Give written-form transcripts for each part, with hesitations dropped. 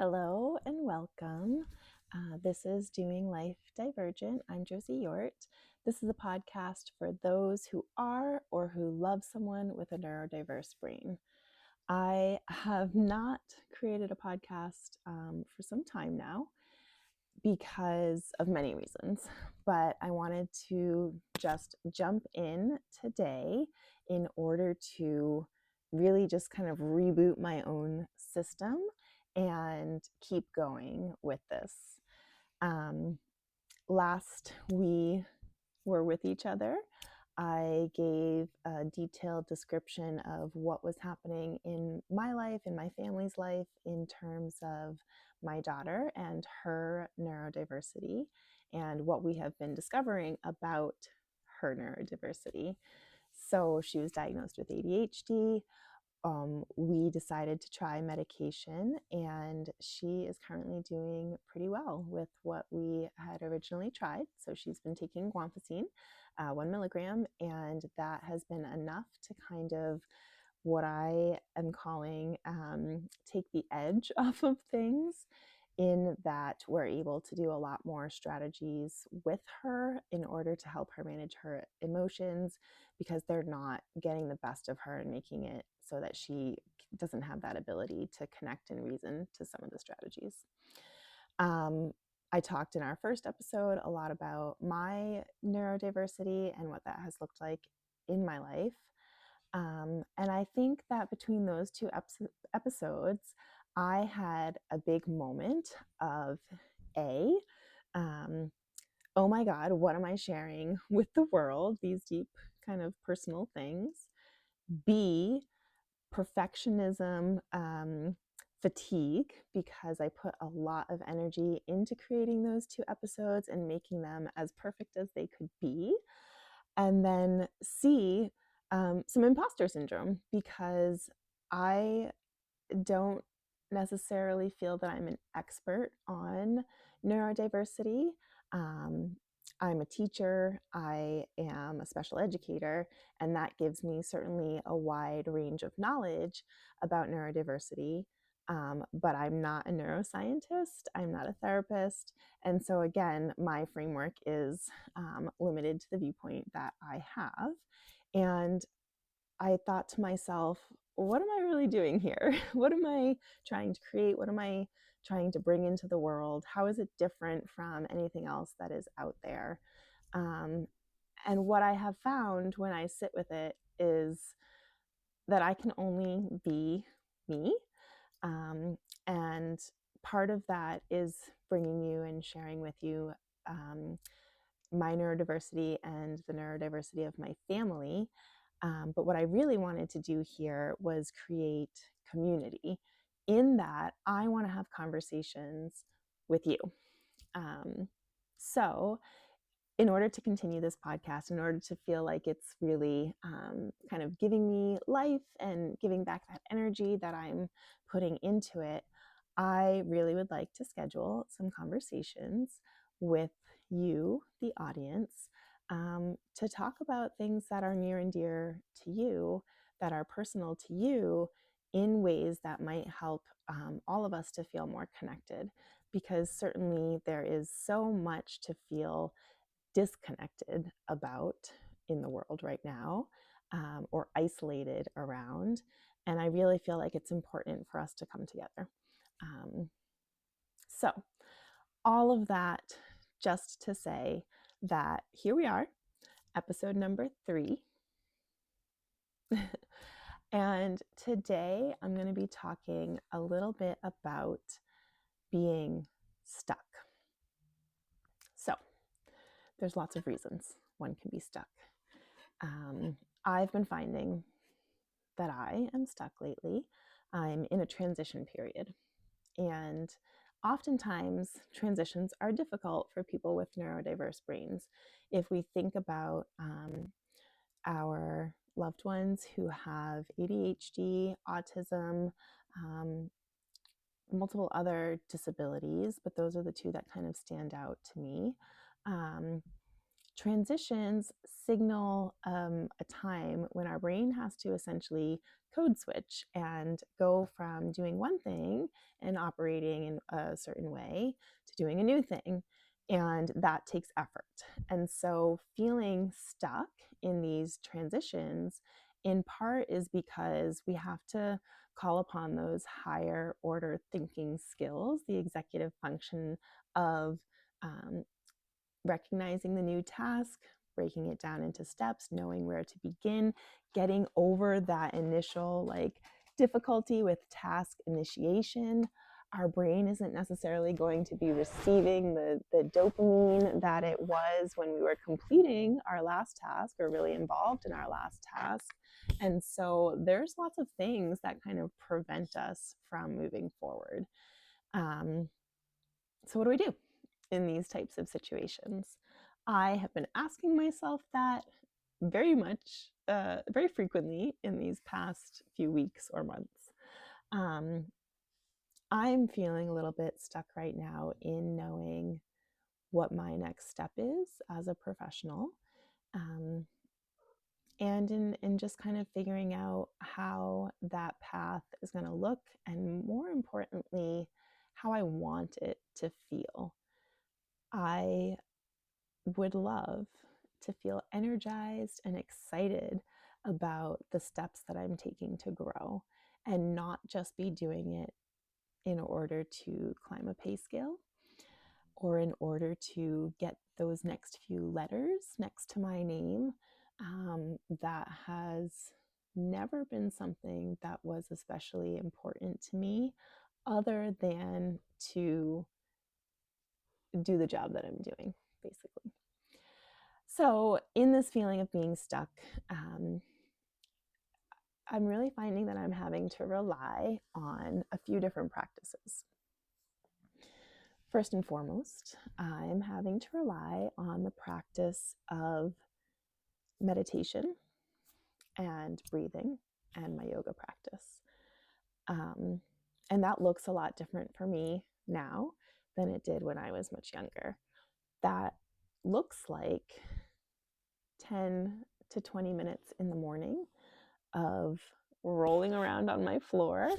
Hello and welcome. This is Doing Life Divergent. I'm Josie Yort. This is a podcast for those who are or who love someone with a neurodiverse brain. I have not created a podcast for some time now because of many reasons, but I wanted to just jump in today in order to really just kind of reboot my own system and keep going with this. Last we were with each other, I gave a detailed description of what was happening in my life, in my family's life, in terms of my daughter and her neurodiversity and what we have been discovering about her neurodiversity. So she was diagnosed with ADHD. We decided to try medication, and she is currently doing pretty well with what we had originally tried. So she's been taking guanfacine, 1 milligram, and that has been enough to kind of what I am calling take the edge off of things, in that we're able to do a lot more strategies with her in order to help her manage her emotions, because they're not getting the best of her and making it so that she doesn't have that ability to connect and reason to some of the strategies. I talked in our first episode a lot about my neurodiversity and what that has looked like in my life. And I think that between those two episodes, I had a big moment of oh my God, what am I sharing with the world? These deep kind of personal things. B, perfectionism, fatigue, because I put a lot of energy into creating those two episodes and making them as perfect as they could be. And then C, some imposter syndrome, because I don't necessarily feel that I'm an expert on neurodiversity. Um, I'm a teacher, I am a special educator, and that gives me certainly a wide range of knowledge about neurodiversity. But I'm not a neuroscientist, I'm not a therapist. And so, again, my framework is limited to the viewpoint that I have. And I thought to myself, what am I really doing here? What am I trying to create? What am I trying to bring into the world? How is it different from anything else that is out there? And what I have found when I sit with it is that I can only be me. And part of that is bringing you and sharing with you my neurodiversity and the neurodiversity of my family. But what I really wanted to do here was create community, in that I want to have conversations with you. So, in order to continue this podcast, in order to feel like it's really kind of giving me life and giving back that energy that I'm putting into it, I really would like to schedule some conversations with you, the audience, to talk about things that are near and dear to you, that are personal to you, in ways that might help all of us to feel more connected. Because certainly there is so much to feel disconnected about in the world right now, or isolated around. And I really feel like it's important for us to come together. So, all of that just to say that here we are, episode number 3. And today I'm going to be talking a little bit about being stuck. So, there's lots of reasons one can be stuck. I've been finding that I am stuck lately. I'm in a transition period, and oftentimes transitions are difficult for people with neurodiverse brains. If we think about our loved ones who have ADHD, autism, multiple other disabilities, but those are the two that kind of stand out to me. transitions signal a time when our brain has to essentially code switch and go from doing one thing and operating in a certain way to doing a new thing. And that takes effort. And so feeling stuck in these transitions in part is because we have to call upon those higher order thinking skills, the executive function of um, recognizing the new task, breaking it down into steps, knowing where to begin, getting over that initial difficulty with task initiation. Our brain isn't necessarily going to be receiving the dopamine that it was when we were completing our last task or really involved in our last task. And so there's lots of things that kind of prevent us from moving forward. So what do we do in these types of situations? I have been asking myself that very frequently in these past few weeks or months. I'm feeling a little bit stuck right now in knowing what my next step is as a professional, and in just kind of figuring out how that path is going to look, and more importantly, how I want it to feel. I would love to feel energized and excited about the steps that I'm taking to grow and not just be doing it in order to climb a pay scale or in order to get those next few letters next to my name. That has never been something that was especially important to me, other than to do the job that I'm doing, basically. So, in this feeling of being stuck, I'm really finding that I'm having to rely on a few different practices. First and foremost, I'm having to rely on the practice of meditation and breathing and my yoga practice. And that looks a lot different for me now than it did when I was much younger. That looks like 10 to 20 minutes in the morning of rolling around on my floor,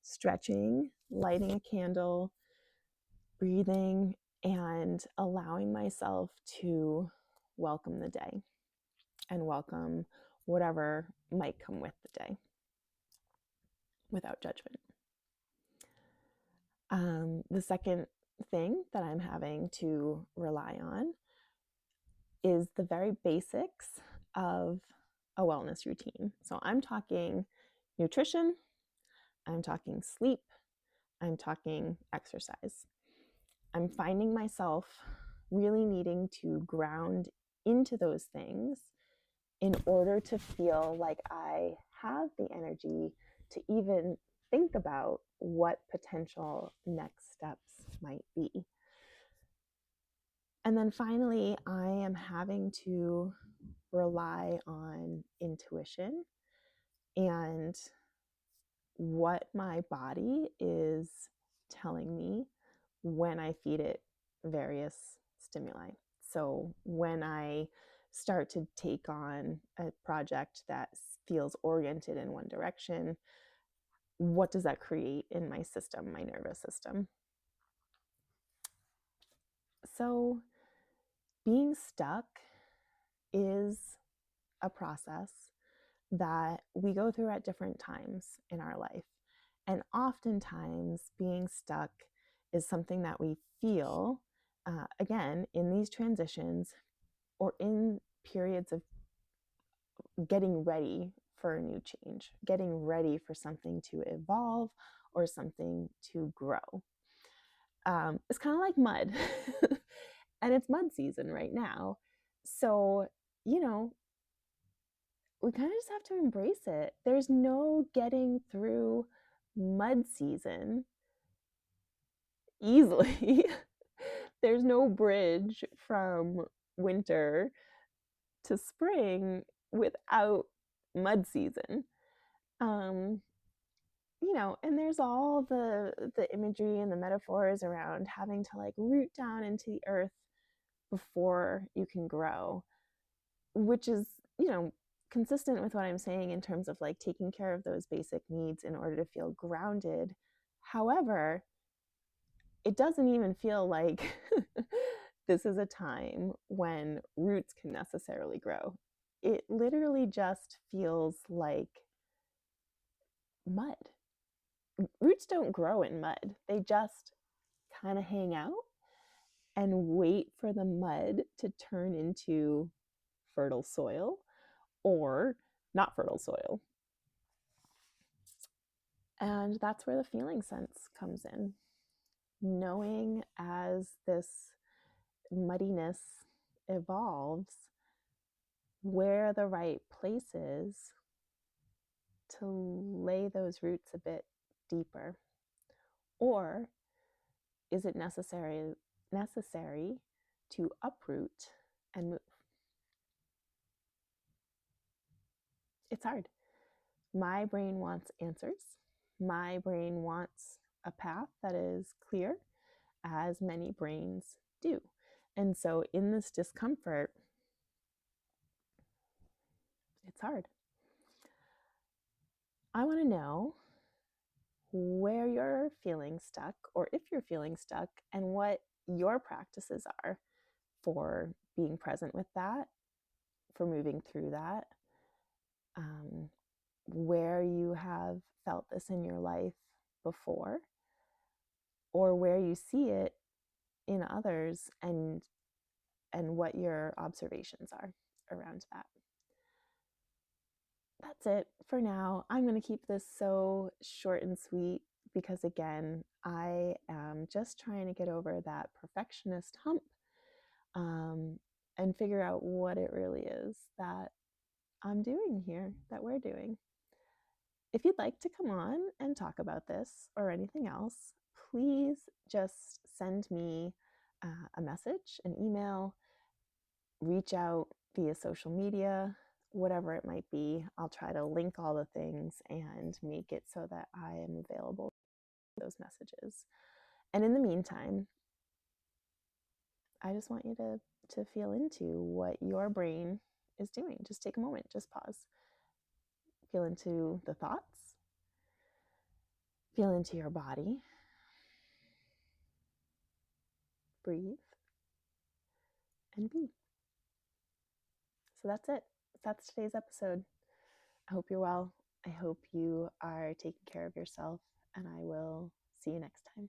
stretching, lighting a candle, breathing, and allowing myself to welcome the day and welcome whatever might come with the day without judgment. The second thing that I'm having to rely on is the very basics of a wellness routine. So I'm talking nutrition, I'm talking sleep, I'm talking exercise. I'm finding myself really needing to ground into those things in order to feel like I have the energy to even think about what potential next steps might be. And then finally, I am having to rely on intuition and what my body is telling me when I feed it various stimuli. So when I start to take on a project that feels oriented in one direction, what does that create in my system, my nervous system? So being stuck is a process that we go through at different times in our life. And oftentimes, being stuck is something that we feel, again, in these transitions or in periods of getting ready for a new change, getting ready for something to evolve or something to grow. It's kind of like mud, and it's mud season right now. So, you know, we kind of just have to embrace it. There's no getting through mud season easily. There's no bridge from winter to spring without mud season. Um, and there's all the imagery and the metaphors around having to root down into the earth before you can grow, which is, consistent with what I'm saying in terms of like taking care of those basic needs in order to feel grounded. However, it doesn't even feel like this is a time when roots can necessarily grow. It literally just feels like mud. Roots don't grow in mud, they just kind of hang out and wait for the mud to turn into fertile soil or not fertile soil. And that's where the feeling sense comes in. Knowing as this muddiness evolves where the right place is to lay those roots a bit deeper. Or is it necessary to uproot and move? It's hard. My brain wants answers. My brain wants a path that is clear, as many brains do. And so in this discomfort, it's hard. I want to know where you're feeling stuck, or if you're feeling stuck, and what your practices are for being present with that, for moving through that, where you have felt this in your life before, or where you see it in others, and what your observations are around that. That's it for now. I'm going to keep this so short and sweet because, again, I am just trying to get over that perfectionist hump, and figure out what it really is that I'm doing here, that we're doing. If you'd like to come on and talk about this or anything else, please just send me a message, an email, reach out via social media, whatever it might be. I'll try to link all the things and make it so that I am available for those messages. And in the meantime, I just want you to feel into what your brain is doing. Just take a moment, just pause. Feel into the thoughts, feel into your body, breathe, and be. So that's it. That's today's episode. I hope you're well. I hope you are taking care of yourself, and I will see you next time.